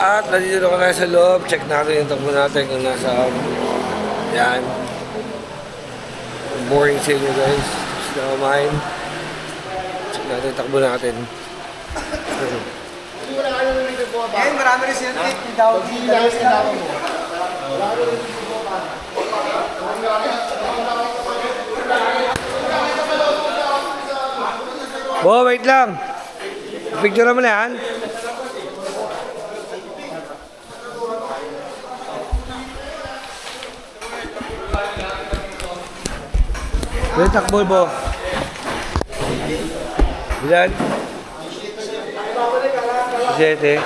At nandito na tayo sa loob. Check natin yung takbo natin kung nasa yan. Boring sa inyo guys. Gusto na kumain. Check natin yung takbo natin. Ngayon, marami rin siya yung daw. Bo, wait lang. Picture naman yan. Wait, takbo, Bo. Ilan? 7.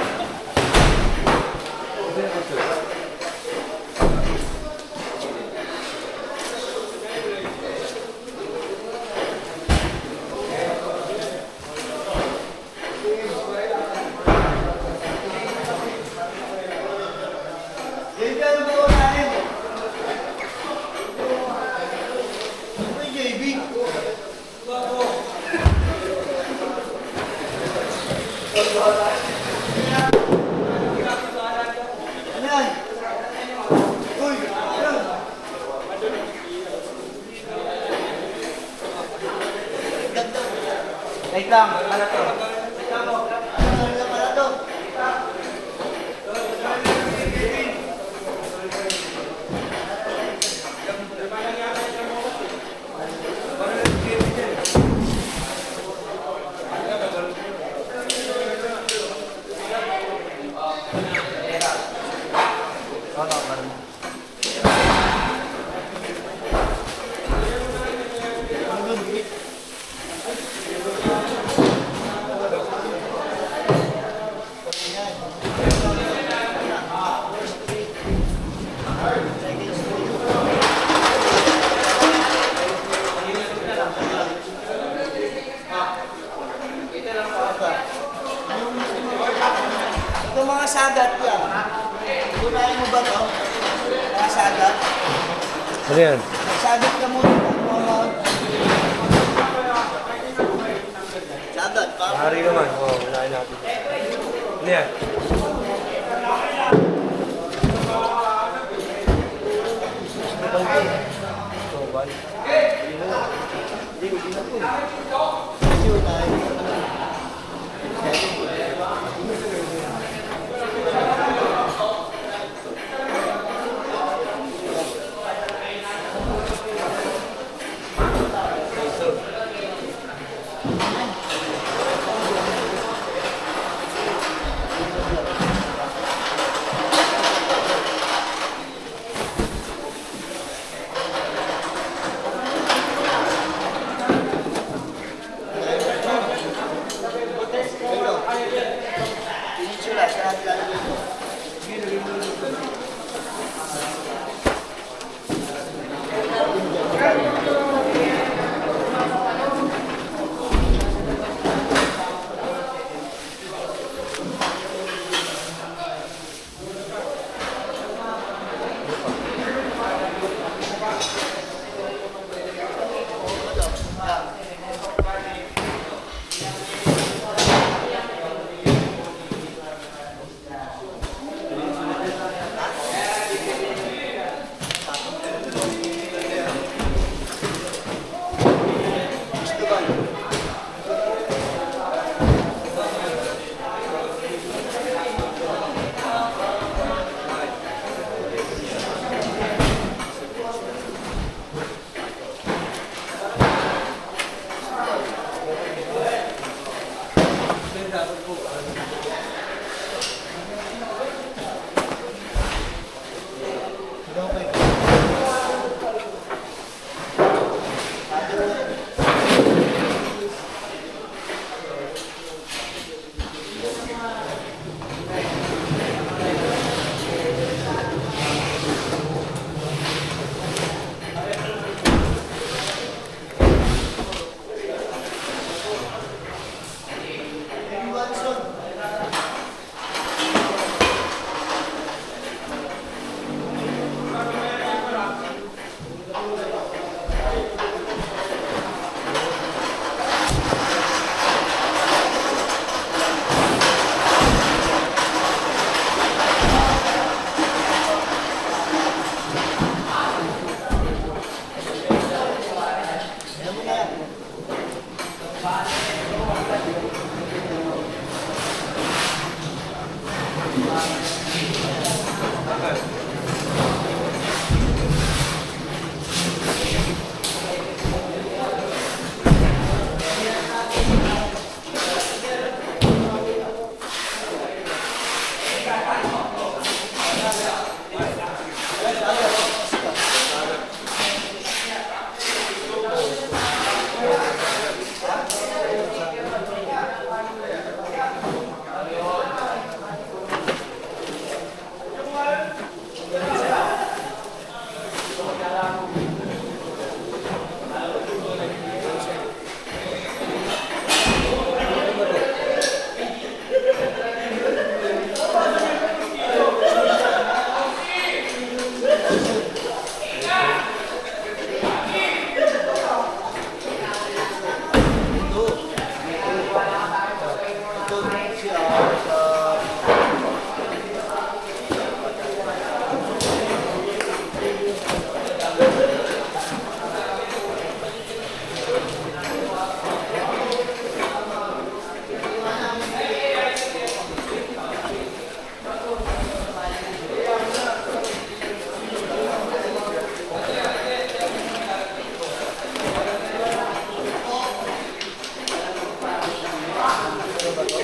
Wait lang, ano to? Wait lang mo. Ano to? Ito mga sagat yan. Kunain mo ba to? Mga sagat? Ano yan? Sagat ka muna. Sagat pa? Hari naman. Oo, unahin natin. Ano yan?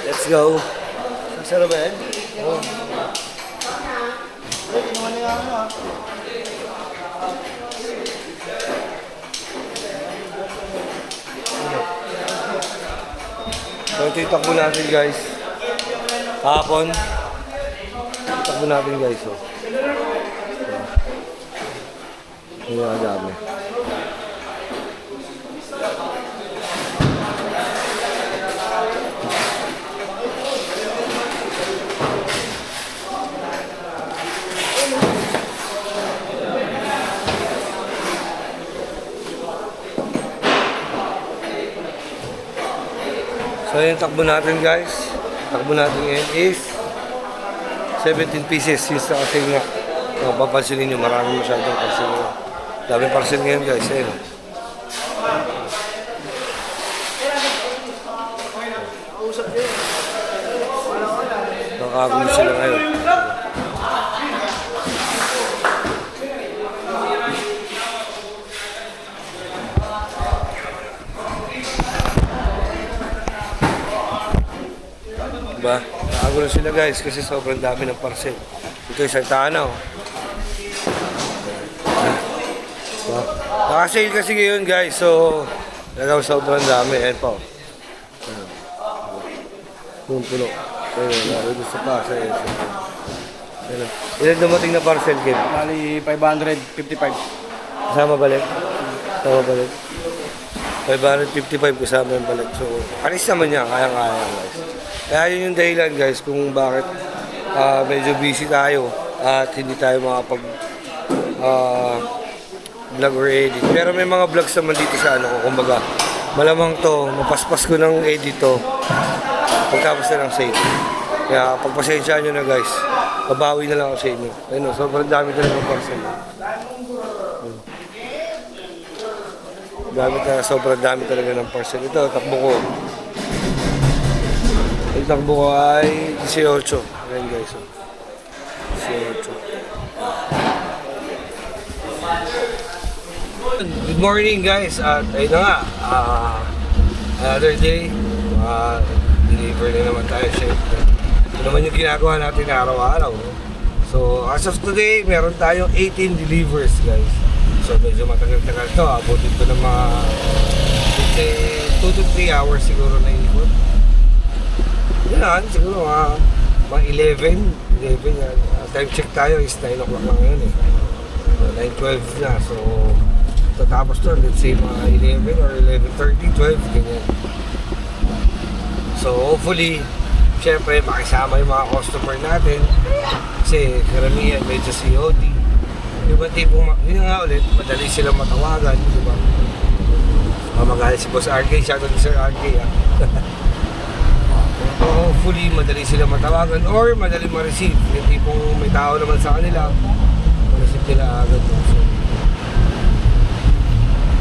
Let's go. Sarap ba yan? Oo. Kinuha niya ano ah. So ito itakbo natin guys. Hapon. Itakbo natin guys. Oh. Hindi na dami. So yung takbo natin guys, takbo natin ngayon is 17 pieces. Yung sa kasi nga, papansinin nyo, maraming masyadong parcel. Daming parcel ngayon guys, ayun. Nakakagulo sila ngayon. Diba? Nakagulo sila guys kasi sobrang dami ng parcel. Ito isang tanaw. Diba? Naka-sale kasi ngayon guys, so talagang sobrang dami. Ayan po. Yung puno. Ayun, naroon sa pasa. Ayun. Ilan dumating na parcel, Kim? Bali 555. Kasama balik? Kasama balik? 555 kasama yung balik. So, alis naman niya, kaya-kaya guys. Kaya yun yung dahilan guys kung bakit medyo busy tayo at hindi tayo makapag vlog or edit. Pero may mga vlogs naman dito sa ano ko, kumbaga malamang to, mapaspas ko ng edit to pagtapos na ng sale. Kaya pagpasensyaan nyo na guys, babawi na lang ako sa inyo. Ayun, sobrang dami talaga ng parcel. Sobrang dami talaga ng parcel. Ito, takbo ko. Yung takbo ko ay 18. Ayan guys. 18. Good morning guys. At ayun na nga. Another day. Deliver na naman tayo syempre. Ito naman yung ginagawa natin araw-araw. So as of today, meron tayong 18 delivers guys. So medyo matagal-tagal to. Abutin to ng mga 2 to 3 hours siguro na ikot. Yan, siguro mga 11 yan. Time check tayo is 9 o'clock lang ngayon eh. 9:12 na. So tatapos to, let's say mga 11 or 11:30, 12, ganyan. So hopefully, syempre makisama yung mga customer natin. Kasi karamihan medyo COD. Yung ba tipong, yun nga ulit, madali silang matawagan, di ba? Magalit si Boss RK, shoutout ni Sir RK ha. So hopefully, madali silang matawagan or madali ma-receive. Yung tipong may tao naman sa kanila, ma-receive nila agad. So,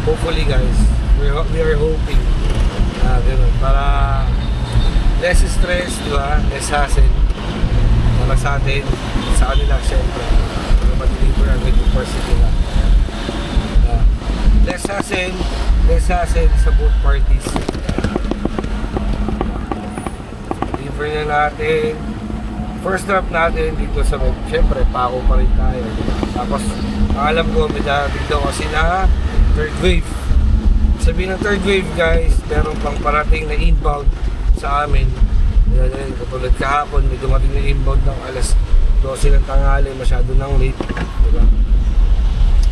hopefully guys, we are hoping na ganun, para less stress, di ba? Less hassle. para sa atin, sa kanila syempre. Para ma-deliver ang 20% nila. Less hassle sa both parties. Deliver na natin. First drop natin dito sa med, syempre pako pa rin tayo. Tapos ang alam ko may darating daw kasi na third wave. Sabihin ng third wave guys, meron pang parating na inbound sa amin. Yan, katulad kahapon may dumating na inbound ng alas 12 ng tanghali, masyado nang late, diba?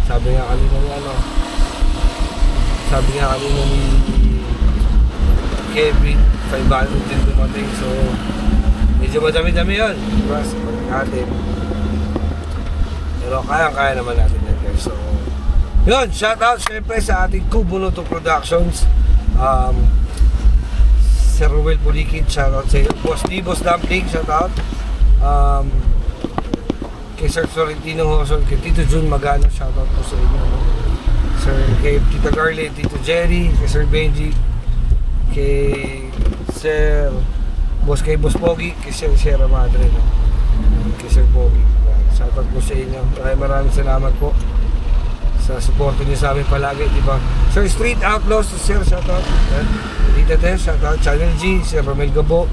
Sabi nga kanina ni Kevin 500 din dumating, so medyo madami-dami yun, diba? Sa pagkain natin, pero kaya naman natin yan guys. So yun, shoutout syempre sa ating Kubunuto Productions, Sir Ruel Pulikid, shoutout sa iyo. Boss D, Boss Dumpling, shoutout. Kay Sir Florentino Hoson, kay Tito Jun Magano, shoutout po sa inyo. Sir, kay Tita Garland, Tito Jerry, kay Sir Benji, kay Boss Pogi, kay Sir Sierra Madre, no? Kay Sir Pogi. Shoutout po sa inyo. Maraming salamat po sa suporto niyo sa amin palagi, di ba? Sir Street Outlaws, Sir, shoutout. Tita Tess, shoutout. Channel G, Sir Romel Gabo.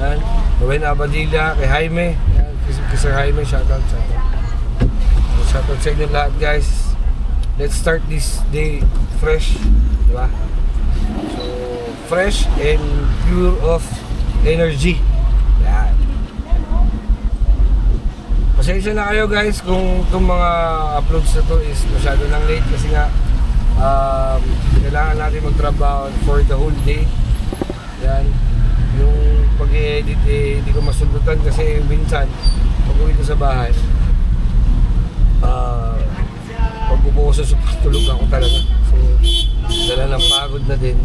Yan. Rowena Abadilla, kay Jaime. Yan. Kay Sir Jaime, shoutout. Shoutout sa inyo lahat, guys. Let's start this day fresh, di ba? So, fresh and pure of energy. Yan. Pasensya na kayo guys kung itong mga uploads na to is masyado nang late kasi nga kailangan natin magtrabaho for the whole day. Yan. Yung pag-edit hindi ko masundutan kasi minsan pag uwi ko sa bahay pag upo ko sa tulog ako talaga. So dala ng pagod na din.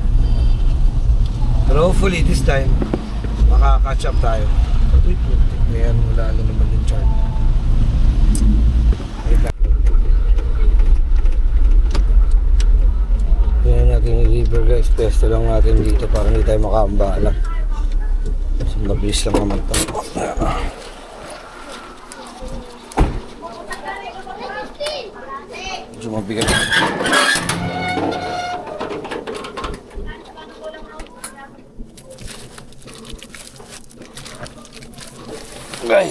Pero hopefully this time makaka-catch up tayo. Wait, ngayon wala na naman yung chart. Yan natin yung river guys, pesto lang natin dito para hindi tayo makaambala. So mabilis lang naman ito. Medyo mabigat. Ay.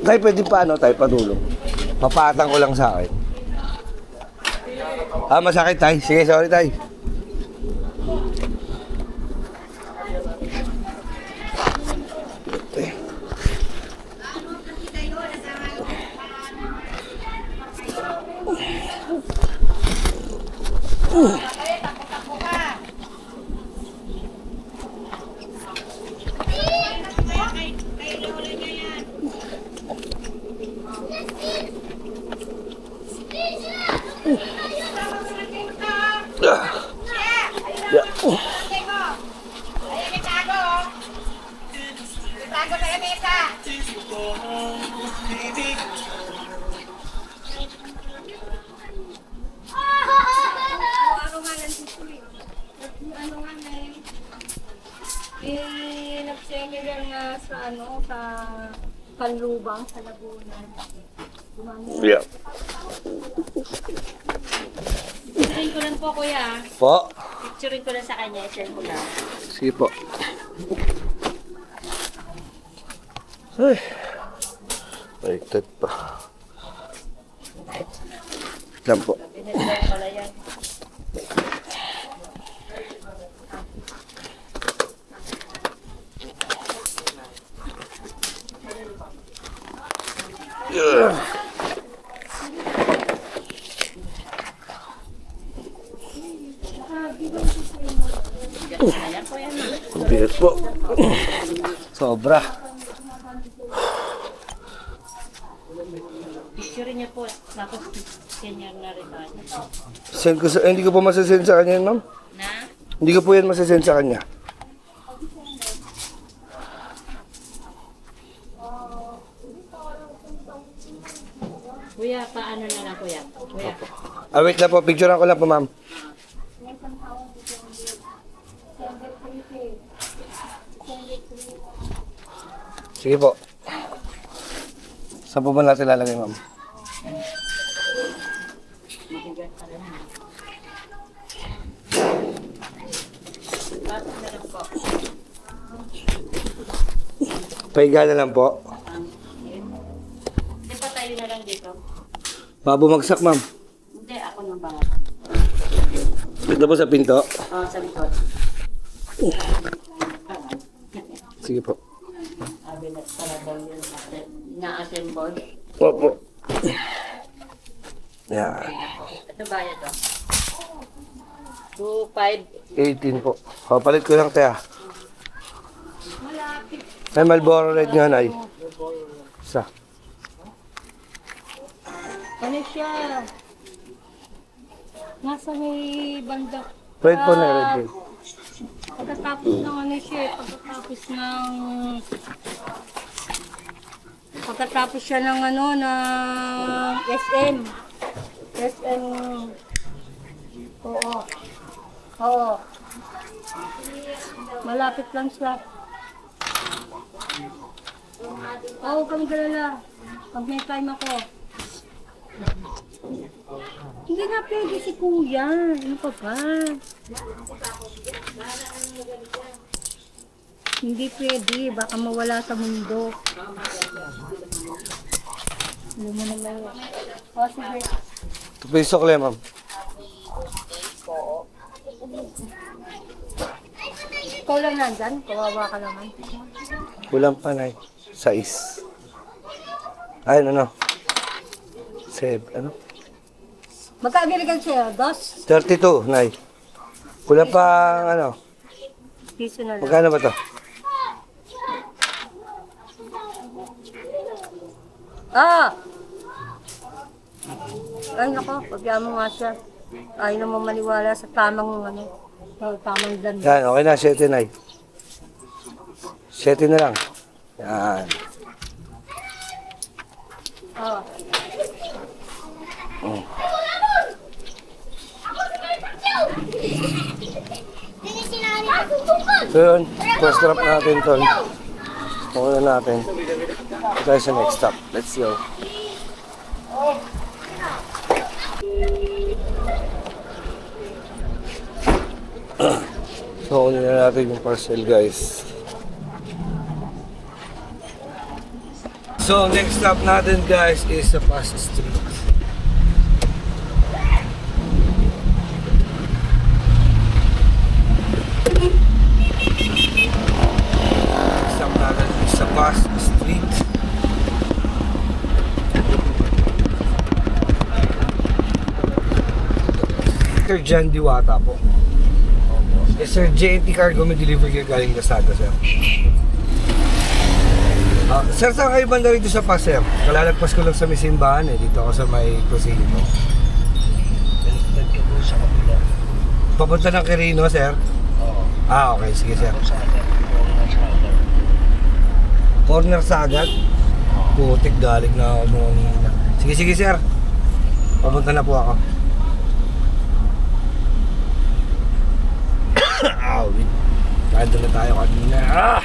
Tay, pwede pa tay, padulong. Papatang ko lang sa akin. Masakit tay. Sige, sorry tay. Nag-seminar nga sa sa Kanlubang, sa Laguna. Yeah. Picturein ko lang po, kuya. Po? Picturein ko lang sa kanya, i-send ko lang. Sige po. Ay. Baliktad pa. Lang po. Pinagdala pala yan. Bigat po. Sobra. Picture niya po, tapos senior na rin tayo. Send ko sa, hindi ko po masasend sa kanya, ma'am. Na? Hindi ko po yan masasend sa kanya. Kuya, paano na lang kuya? Kuya. Ah, wait lang po. Picturean ko lang po, ma'am. Sige po. Saan po ba natin lalagay, ma'am? Bakit na lang po? Pahiga na lang po. Hindi pa tayo na lang dito. Mabumagsak, ma'am. Hindi, ako nang bangat. Ito po sa pinto. Oh, sa likod. Sige po. Sabi na pala daw yun natin. Na-assemble. Opo. Yan. Ito ba ito? 2.5. 18 po. O, palit ko lang, kaya. Malapit. Ay, Marlboro Red nga, nay. Isa. Ano siya? Nasa may banda. Red po na, red din. Pagkatapos ng ano siya, pagkatapos siya ng ano, ng SM. SM. Oo. Oo. Malapit lang siya. Oo, kami galala. Pag may time ako. Hindi na pwede si kuya. Ano pa ba? Hindi pwede. Baka mawala sa mundo. Hindi mo naman. O, sige. Ito po yung sukle, ma'am. Ikaw lang nandyan. Kawawa ka naman. Kulang pa, nay. 6. Ay, ano? 7, ano? Magkagiligan siya. 2 32, nay. Kulang pa, ano? piso na lang. Magkano ba to? Ah! Ay, nako. Pagyan mo nga siya. Ayaw naman maniwala sa tamang ano. Sa tamang ganda. Yan, okay na. 7, nay. 7 na lang. Yan. Oh. So yun, first drop natin to. Okay na natin. Ito tayo sa next stop. Let's go. So, kunin na natin yung parcel, guys. So, next stop natin, guys, is sa Pasig Street. Next stop natin is sa Pasig Street. Sir John Diwata po. Yes, sir. JNT Cargo may deliver kayo galing Lazada, sir. Sir, saan kayo banda rito sa Pas, sir? Kalalagpas ko lang sa may simbahan eh. Dito ako sa may Cruzeiro. Baliktad ka po sa kapila. Papunta ng Quirino, sir? Oo. Ah, okay. Sige, sir. Sa atin. Corner sa agad? Putik, galing na ako mga ngina. Sige, sige, sir. Papunta na po ako. Wait. Kaya na tayo kanina. Ah!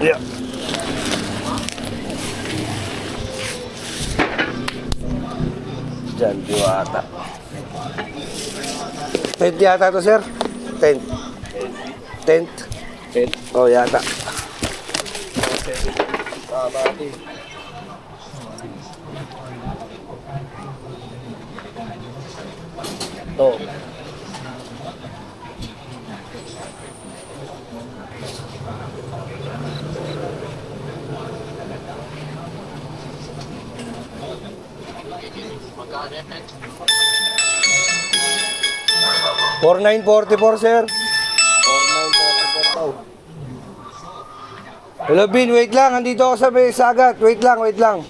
Yeah. Diyan, Diwata. Tent yata to, sir? Tent. Tent? Tent? Oh, yata. To. 4944, sir. 4944 daw. Hello, Bin. Wait lang. Andito ako sa may sagat. Wait lang, wait lang.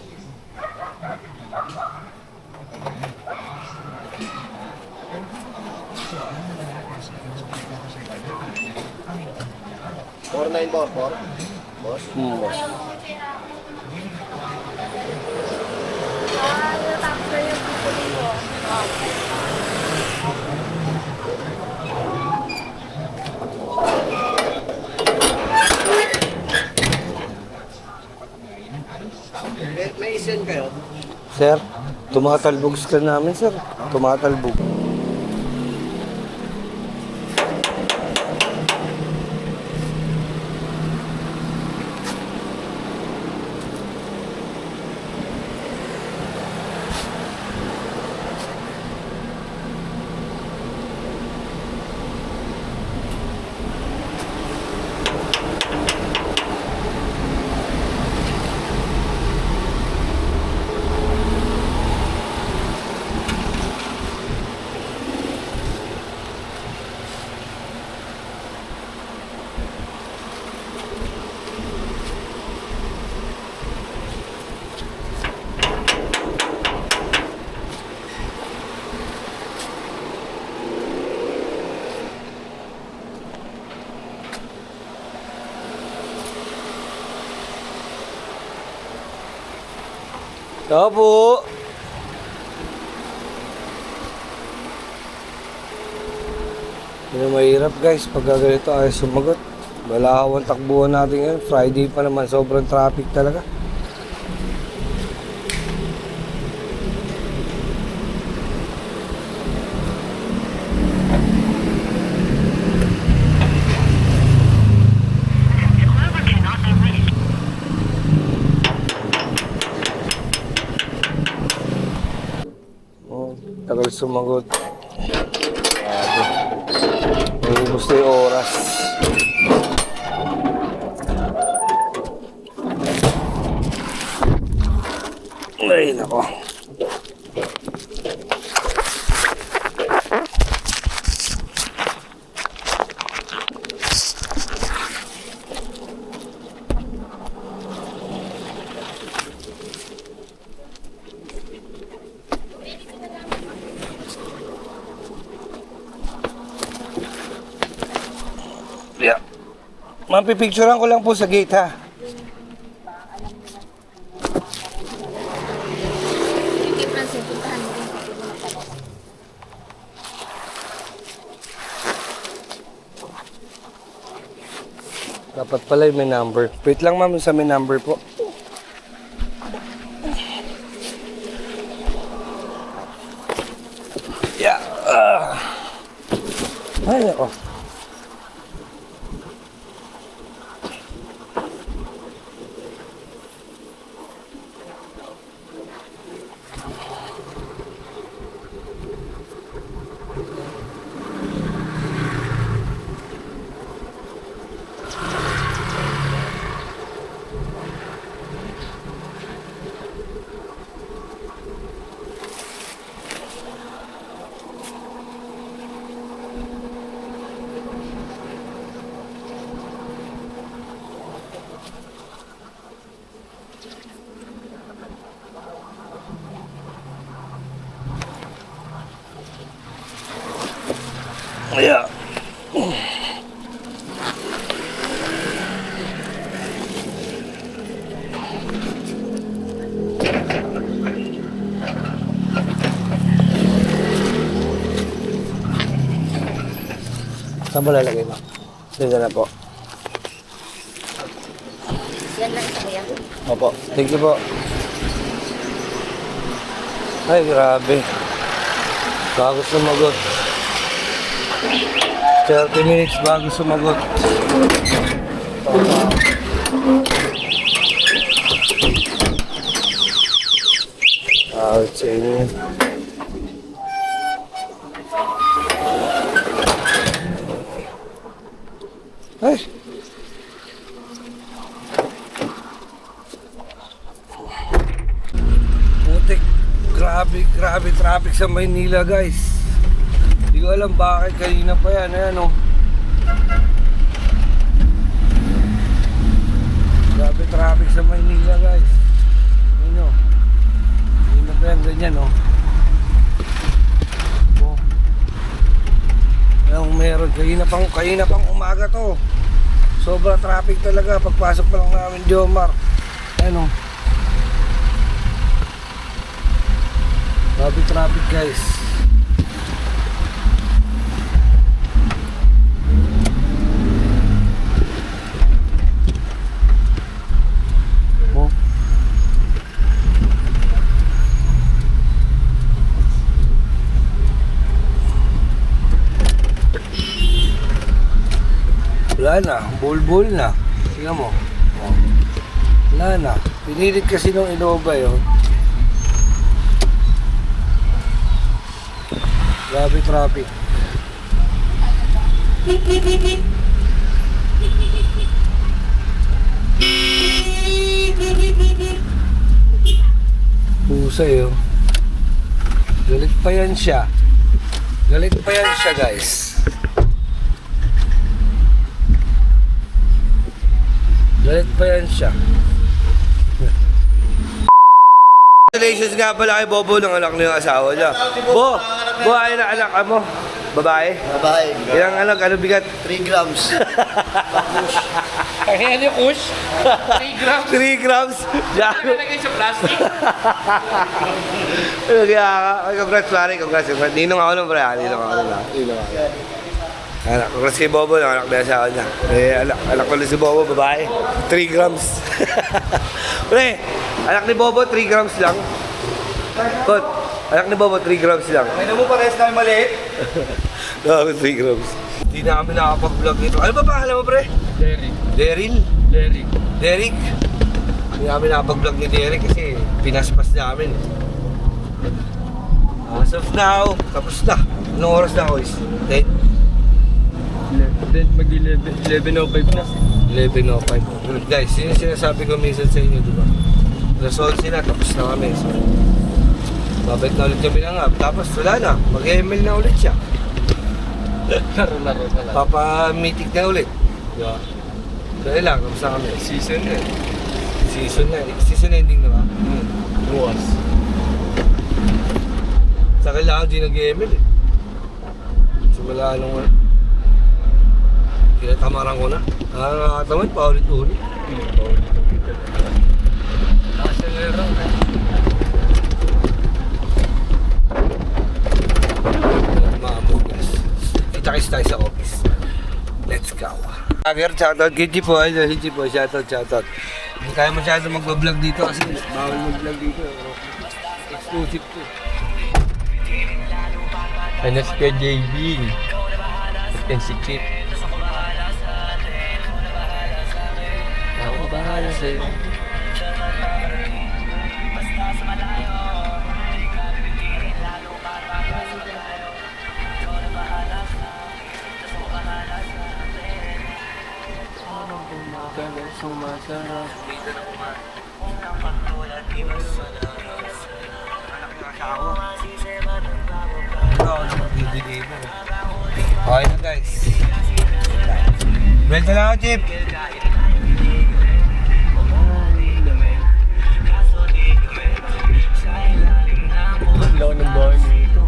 Boss? Boss. May send kayo? Sir, tumatalbog ka namin, sir. Tumatalbog. Opo. Yun ang mahirap guys, pagka ganito ay sumagot. Balahawang takbuhan natin ngayon. Friday pa naman, sobrang traffic talaga. Oh, tagal sumagot. Ubus na yung oras. Ay, nako. Yeah. Mapipicturean ko lang po sa gate ha. Dapat pala yung may number. Wait lang ma'am, sa may number po. Yeah. Ay, nako. Yeah. Saan mo lalagay mo? Dito na po. Yan lang sa kuya. Opo. Thank you po. Ay, grabe. Bago sumagot. 30 minutes bago sumagot. Sa inyo. Ay! Putik. Grabe. Grabe traffic sa Maynila guys. Hindi ko alam bakit kanina pa yan. Ayan o. Grabe traffic sa Maynila guys. Ayan o. Kanina pa yan, ganyan o. Oh. Ayan, meron. Kanina pang umaga to. Sobra traffic talaga. Pagpasok pa lang namin Jomar. Ayan o. Grabe traffic guys. Oh. Wala na, bulbul na. Tingnan mo. Oh. Wala na. Pinilit kasi nung Innova yun. Grabe traffic. Pusay oh. Galit pa yan siya. Galit pa yan siya guys. Galit pa yan siya. Congratulations nga pala kay Bobo ng anak niya yung asawa niya. Bo, ayun na anak mo. Babae? Babae. Ilang anak, ano bigat? 3 grams. Kaya ano yung kush? 3 grams. 3 grams? Diyan. Nalagay sa plastic. Ano kaya ka? Ay, congrats pare, congrats. Ninong ako nun pre, ninong ako nun. Anak, congrats kay Bobo ng anak niya asawa niya. Anak ko si Bobo, babae. 3 grams. Pre, anak ni Bobo, 3 grams lang. Kot, anak ni Bobo, 3 grams lang. May mo pares na maliit. No, 3 grams. Hindi na kami nakapag-vlog nito. Ano ba pangalan mo, pre? Derek. Daryl? Derek. Derek? Hindi namin nakapag-vlog ni Derek kasi pinaspas namin. As of now, tapos na. Anong oras na, boys? 10? Then mag-11.05 na. 11:05. Guys, yun yung sinasabi ko minsan sa inyo, di ba? Result sila, tapos na kami. So, babalik na ulit kami ng app. Tapos wala na, mag-email na ulit siya. Laro na lang. Papa-meeting na ulit. Di ba? So, yun lang, kamusta kami? Season na. Season ending na ba? Bukas. Sa kailangan di nag-email eh. Simula nung kinatamaran ko na. Nakakatamad, paulit-ulit. Acelera. Maamog guys. Kita-kis tayo sa office. Let's go. Agar, shoutout kay Chipo. Ayun, si Chipo. Shoutout. Hindi tayo masyado mag-vlog dito kasi bawal mag-vlog dito. Exclusive to. Ano si Kuya JB? And si Chip. Ako bahala sa'yo. Sumasarap. Okay na guys. Belt na lang ako, Chip. Law ng bahay nito.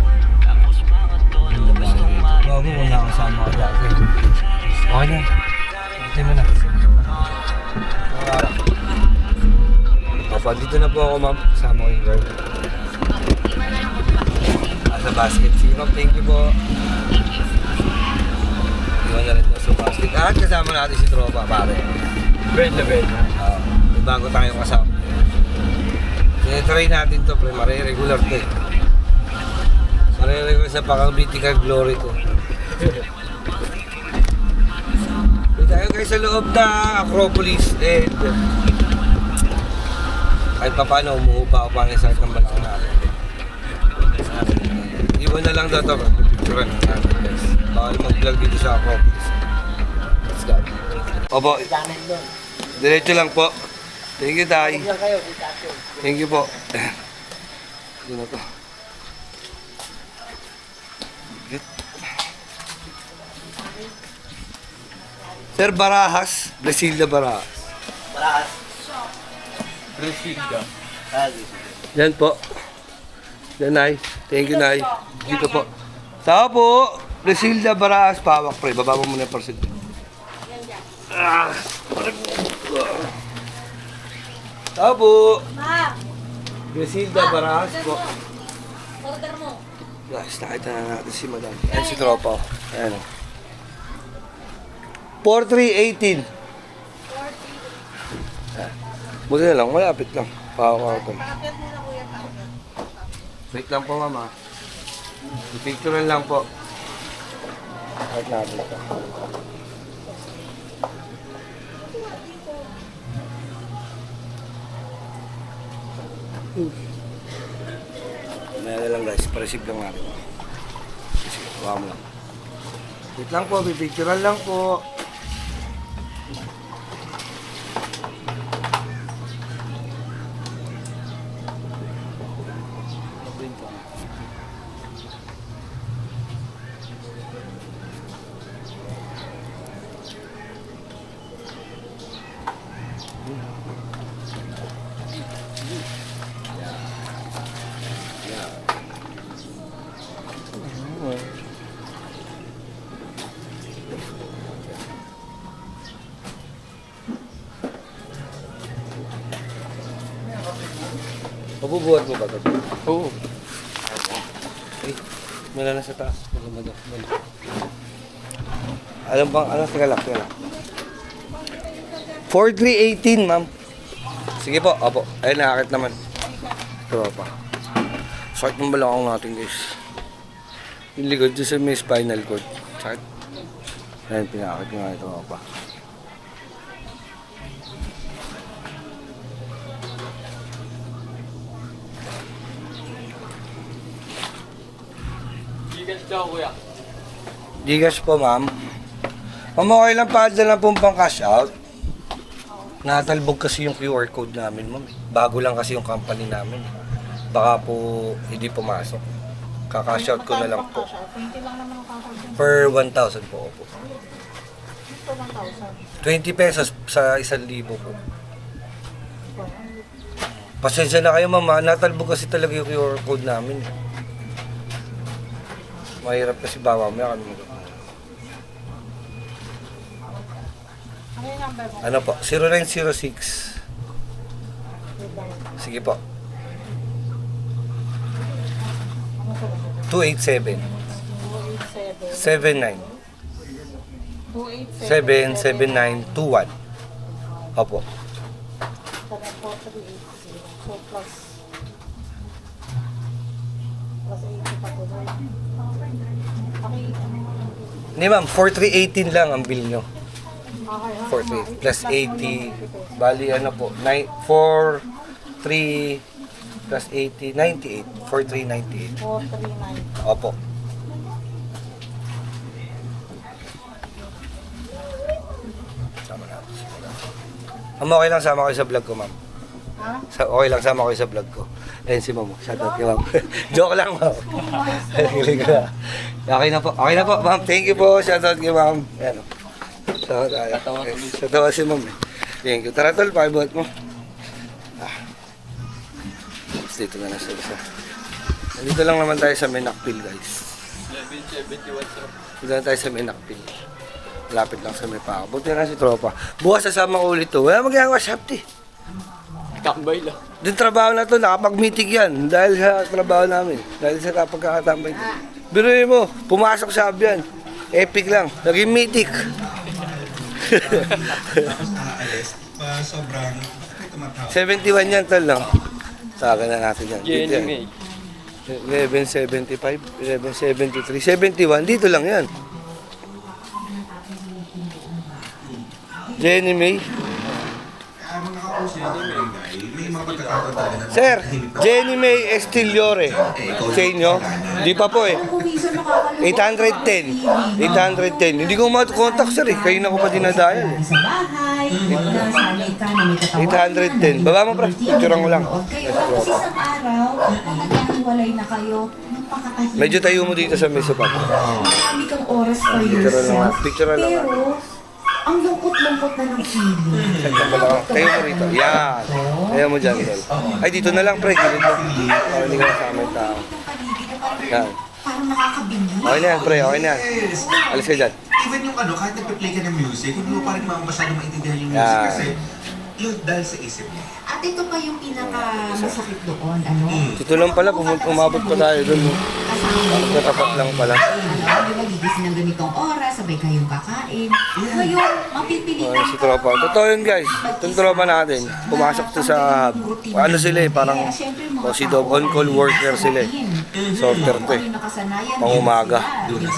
Bago kung nakasama ko dati. Okay na. Hintay mo na. Papa, dito na po ako ma'am. Kasama ko yung girl. Sa basket. Sige ma'am, thank you po. Iwan na rin po sa basket. At kasama natin si Tropa, pare. Bed na. May bago tayong kasama. Try natin to, pre. Mare-regular to eh. Mare-regular sa pang-mythical glory to. Tayo guys sa loob na Acropolis and kahit pa paano umuupa ako pang isang tambalang natin. Iwan na lang daw ito. Picturean natin guys. Bawal mag-vlog dito sa Acropolis. Let's go. Opo. Diretso lang po. Thank you, Tay. Thank you po. Yun na to. Good. Sir Barajas, Brasilda Barajas. Barakas. Resida. Yan po. Yan, Nay. Thank you, Nay. Dito po. Tao po. Brasilda Barajas, pawak pre. Baba mo muna yung parcel. Tao po. Brasilda Barajas po. Order mo. Guys, nakita na natin si Madam. Ayan si Tropa. Ayan. 4318. Buti na lang, malapit lang. Pawak ko. Wait lang po, Mama. I-picturean lang po. Kahit natin ito. Mayroon lang guys, pa-receive lang natin. Sige, huwag mo lang. Wait lang po, i-picturean lang po. Mabubuhat mo ba ito? Oo. Ay, mula na sa taas. Alam bang, teka lang. 4318, ma'am. Sige po, opo. Ayun, nakakit naman. Tropa. Sakit ng balakang natin, guys. Yung likod dyan sa may spinal cord. Sakit. Ayun, pinakakit nyo nga ito, tropa. Gigas daw, kuya. Gigas po, ma'am. Ma'am, okay lang pa lang pong pang cash out. Natalbog kasi yung QR code namin, ma'am. Bago lang kasi yung company namin. Baka po hindi pumasok. Kaka-cash out ko na lang po. 20 lang naman ang kakasya. Per 1,000 po, opo. Ito 1,000. 20 pesos sa 1,000 po. Pasensya na kayo, ma'am. Natalbog kasi talaga yung QR code namin. Mahirap kasi bawa mo yan. Ano yung number mo? Ano po? 0906. Sige po. 287. 79. 77921. Opo. So plus 80 pa to. Hindi ma'am, 4318 lang ang bill nyo. Okay, 43 plus 80. Bali ano po, 43 plus 80, 98. 4398. 439. Opo. Sama natin. Ma'am, okay lang sama kayo sa vlog ko, ma'am. Ha? Okay lang sama kayo sa vlog ko. Ayun si ma'am. Shoutout kay ma'am. Joke lang, ma'am. Okay na po. Okay na po, ma'am. Thank you po. Shoutout kay ma'am. Ayan o. Tatawa si ma'am. Thank you. Tara tol, pakibuhat mo. Dito na siya isa. Nandito lang naman tayo sa Menakpil, guys. 1171, sir. Dito na tayo sa Menakpil. Lapit lang sa may pako. Buti na si Tropa. Bukas sasama ko ulit to. Wala magagawa sa hapti. Tambay lang. Yung trabaho na to, nakapag-meeting yan. Dahil sa trabaho namin. Dahil sa pagkakatambay to. Biruin mo, pumasok sa abyan. Epic lang. Naging mythic. Sobrang 71 yan, tol lang. Saga na natin yan. Dito yan. Jenny May. 1175, 1173, 71. Dito lang yan. Jenny May. ang nakapost ng barangay, may mga mga pagkakataon talaga na Sir, Jenny May Estiliore. Sa inyo? Di pa po eh. 810. 810. Hindi ko ma-contact sir eh. Kayo na ko pa dinadayal eh. Sa bahay, nasanay ka na may katawan. 810. Baba mo pre. Picturean ko lang. Okay, tapos isang araw, nagkahiwalay na kayo, napakahirap. Medyo tayo mo dito sa mesa pa. Marami kang oras for Picturean lang. yourself. Picturean lang. Pero, ang lungkot-lungkot na ng feeling. Tayo mo rito. Yan. Tayo mo dyan. Tol. Ay, dito na lang pre. Gilid mo. Para hindi ka kasama yung tao. Itong paligid na parang, Yan. parang nakakabingi. Okay na yan pre. Okay na yan. Alis ka dyan. Even yung kahit nagpe-play ka ng music, hindi mo pa rin masyadong maintindihan yung music Yeah. kasi yun dahil sa isip mo. At ito pa yung pinaka-masakit doon, ano? Dito lang pala. Umabot pa tayo doon. Kasama mo. Natapat lang pala. Ano, di ba, gigising ng ganitong oras, sabay kayong kakain. Ngayon, mapipilitan Si tropa. Totoo yun guys. Itong tropa natin. Pumasok to sa ano sila eh. Parang si dog on call worker sila eh. Sorter to eh. Pang umaga.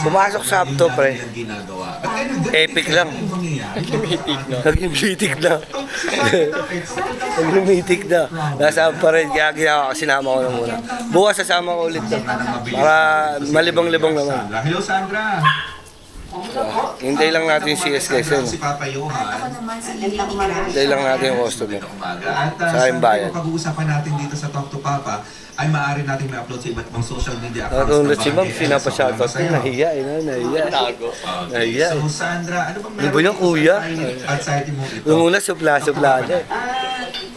Pumasok sa apto pre. Ang ginagawa. But ayun, Epic lang. yung mangyayari. Naging mythic na. Naging mythic na. Nasa pa rin. Kaya ginawa ko. Sinama ko na muna. Bukas sasama ko ulit to. Para malibang-libang naman. Hello Sandra. Hintay lang natin yung CS guys. Yun. Si Papa Johan. Hintay lang natin yung customer. Umaga. At Sa sa aking bayan. pag-uusapan natin dito sa Talk to Papa ay maaari natin ma-upload sa iba't ibang social media accounts. Nakatulad si ng Ma'am, Bagay. sinapa-shoutout ko. Masaya. Nahiya eh. Nahiya. Nahiya eh. So Sandra, ano bang Ano ba yung kuya? anxiety mo ito? Nung una, supla-supla na eh.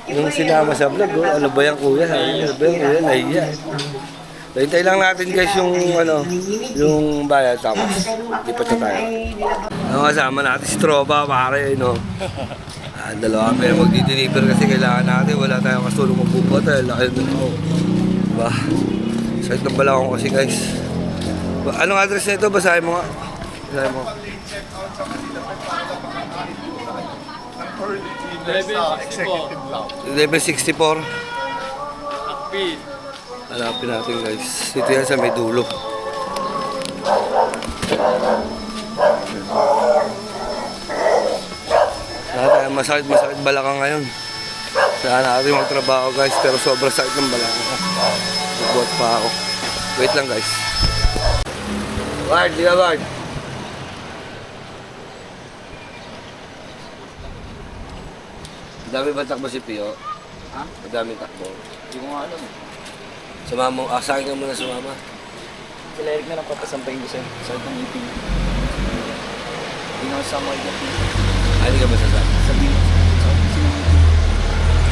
Nung sinama sa vlog, oh, ano ba yung kuya? Ano ba yung kuya? Nahiya. Hintay lang natin guys yung bayad tapos lipat na tayo. Ang kasama natin si Tropa pare, no? Dalawa pero magdi-deliver kasi kailangan natin. Wala tayong kasulong magbubuhat. Laki na ako. Diba? Sakit ng bala ko kasi guys. Anong address na ito? Basahin mo nga. Basahin mo. 1164. Hanapin natin guys. Dito yan sa may dulo. Lahat tayo masakit balakang ngayon. Kaya natin magtrabaho guys. Pero sobrang sakit ng balakang. Nagbuhat pa ako. Wait lang guys. Bard, di ka Bard? Madami ba takbo si Pio? Ha? Madami takbo. Hindi ko nga alam. Sumama mo, asahin ka muna sumama. Sila Eric na lang papasampahin ko sa'yo. Sa itong ipin. Hindi na ako sama ito. Ay, hindi ka masasama. Sabihin mo.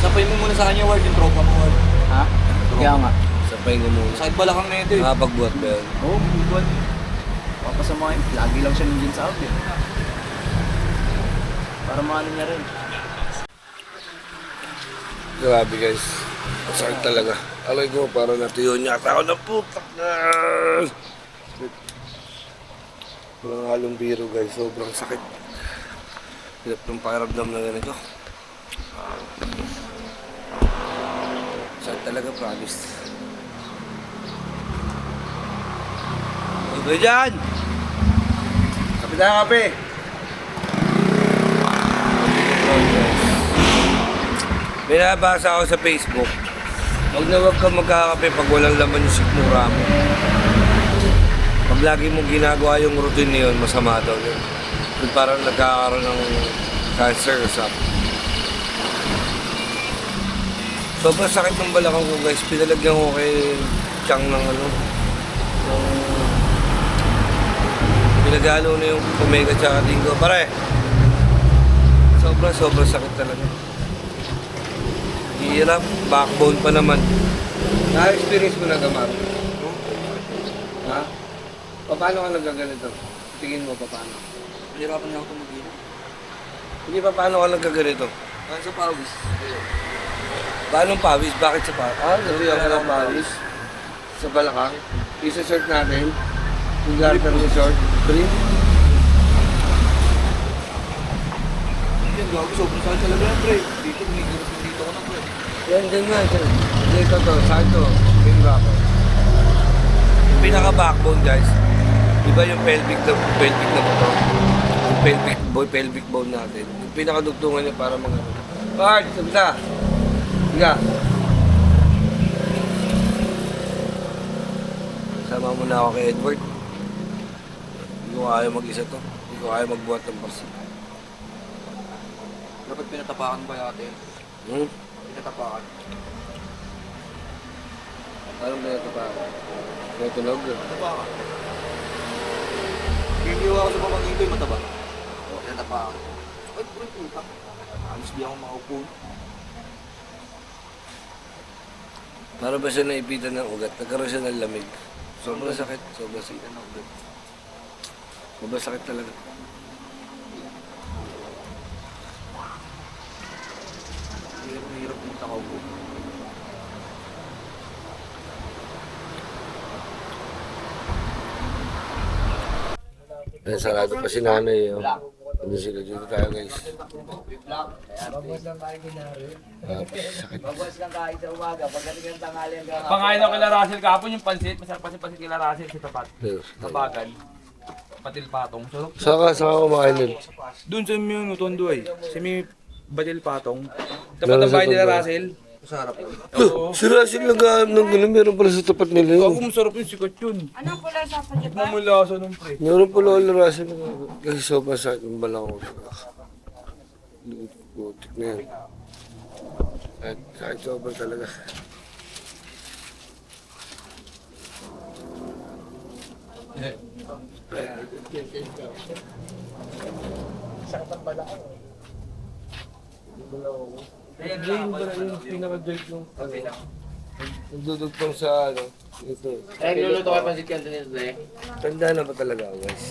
Sampahin mo muna sa kanya, Ward, yung tropa mo, Ward. Ha? Kaya nga. Sapayin ko muna. Sakit balakang na ito eh. Nakapagbuhat ba yun? Oo, buwan. Papasamahin. Lagi lang siya nandiyan sa out eh. Para maano niya rin. Grabe guys. Masakit talaga. Alay ko, parang natuyo niya. Ako na putak na! Walang halong biro guys. Sobrang sakit. Hirap ng pakiramdam na ganito. Sakit talaga, promise. Ano dyan? Kapit na kape! May nabasa ako sa Facebook. Huwag na huwag ka magkakape pag walang laman yung sikmura mo. Pag lagi mong ginagawa yung routine na yun, masama daw yun. Kung parang nagkakaroon ng cancer or something. Sobrang sakit ng balakang ko guys. Pinalagyan ko kay Chang ng ano. Pinagalo na yung Omega tsaka Dingo. Pare! Sobrang sakit talaga. Hirap, backbone pa naman. Na-experience mo na gamar? Ha? Paano ka nagkaganito? Tingin mo paano? Hirapan niya ako tumagin. Hindi pa paano ka nagkaganito? Kaya sa pawis. Paano pawis? Bakit sa pawis? Kasi ako ng pawis. Sa balakang. Isa-short natin. Yung garter ng short. Green. Yan, gago. Sobrang sakit talaga yan, pre. Dito, may hirap yung dito ko na, pre. Yan, dyan nga. Dito to. Saan to? Yung rapper. Yung pinaka-backbone guys. Iba yung pelvic na buto. Yung pelvic bone natin. Yung pinakadugtungan niya para mga... Bard, sabi na. Higa. Sama mo na ako kay Edward. Hindi ko kaya mag-isa to. Hindi ko kaya magbuhat ng parcel. Dapat pinatapakan ba natin? Pinatapakan. Anong ba ito pa? May tunog. Pinatapakan. Bibigyan ako sa pamangkin ko yung mataba. O, pinatapakan. Ay, puta. Alis di ako makaupo. Para ba siya naipitan ng ugat? Nagkaroon siya ng lamig. Sobrang sakit. Sobrang sakit. Sobrang sakit talaga. Hirap yung takaupo. Ayan, sarado pa si nanay. Oh. Ano sila dito tayo guys. Sakit. Pangain ako kila Russell kahapon yung pansit. Masarap pa si pansit kila Russell sa tapat. Kabagan. Patil patong. Saka kumakain nun. Doon sa may Tondo ay. Sa may Batil patong. Tapat Meron ng sa bahay nila Tondo. Russell. Masarap. Si Russell nag-aam ng gano'n. Meron pala sa tapat nila Ako yun. masarap yung sikat yun. Anong pula sa pagkita? Mamula sa nung pre. Meron pala si Russell. Kasi sobrang sakit ng balak ko. Butik na yan. Sakit sobrang talaga. Drain ba na yung pinaka-dirt yung nagdudugtong sa ano, ito. Luluto ka pansit kanto nito eh. Tanda na ba talaga ako guys?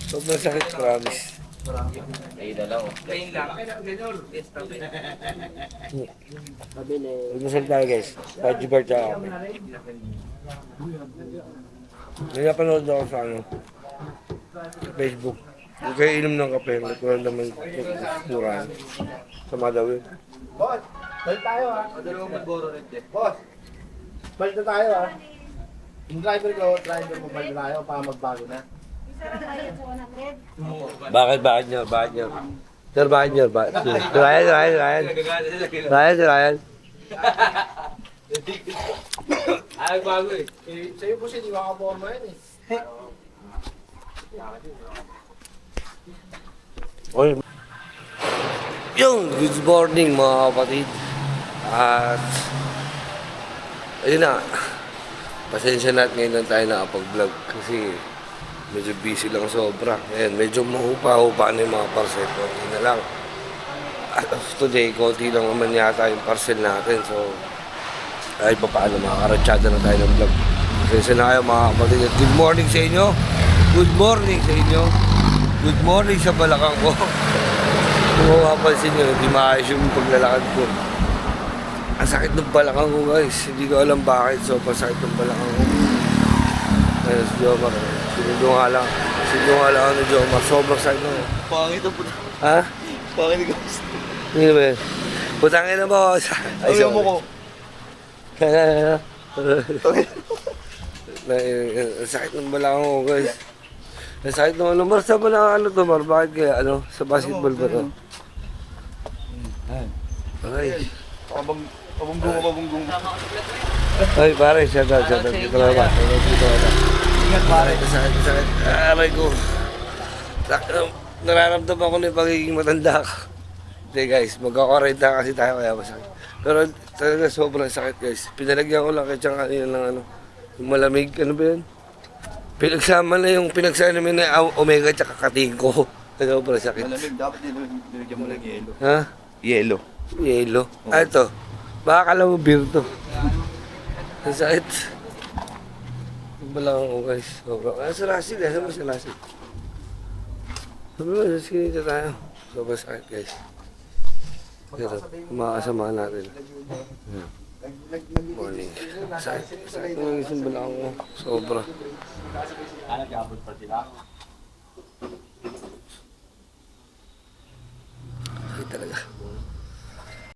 Sobrang sakit, promise. Ay, dalaw. Plain lang. Magmasal tayo guys. Paji bar tsaka ako. May napanood ako sa ano, sa Facebook. Huwag kayo inom ng kape, natural naman murahan. Sama daw yun. Boss, balik tayo ha. Dalawang magboro rin eh. Boss, balik na tayo ha. Yung driver mo balik na tayo para magbago na. Bakit nyo? Sir, bakit nyo? Ryan. Ay, bago eh. Sa'yo po siya, di makaporma yan eh. Oy. Yung good morning mga kapatid. At ayun na. Pasensya na at ngayon lang tayo nakapag-vlog kasi medyo busy lang sobra. Ayan, medyo mahupa-hupa na yung mga parcel. Konti na lang. At today, konti lang naman yata yung parcel natin. So, ay pa paano makakaratsada na tayo ng vlog. Pasensya na kayo mga kapatid. At good morning sa inyo. Good morning sa inyo. Good morning sa balakang ko. Kung mapapansin nyo, hindi maayos yung paglalakad ko. Ang sakit ng balakang ko guys. Hindi ko alam bakit. Sobrang sakit ng balakang ko. Ayun, si Jomar. Sinunod nga lang ako ni Jomar. Sobrang sakit na. Pangit ang puto. Ha? Pangit ang gusto. Hindi ba yun? Putangin na ba ako? Ay, Ayaw mo ko. Ang sakit ng balakang ko guys. Ang sakit ng ano. Mar, saan ba na ano to Mar? Bakit kaya ano? Sa basketball ba to? Ay. Pabunggung. Ay, pare, shout out. Dito na ba? Ingat pare. Sakit. Aray ko. Nararamdaman ko na yung pagiging matanda ko. Hindi guys, magka-40 kasi tayo kaya masakit. Pero talaga sobrang sakit guys. Pinalagyan ko lang kaya kanina ng ano, yung malamig, ano ba yun? Pinagsama namin na omega tsaka katingko. Sobrang sakit. Malamig, dapat nilagyan mo ng yelo. Ha? Yelo. Yelo. Ah, ito. Baka kala mo beer to. Ang sakit. Balang ako guys. Sobrang. Ah, sa Russell. Saan mo si Russell? Sabi mo, sinita tayo. Sobrang sakit guys. Ito, makakasama natin. Morning. Sakit ng isang balang ko. Sobra. Nag-abot pa sila. Sakit talaga.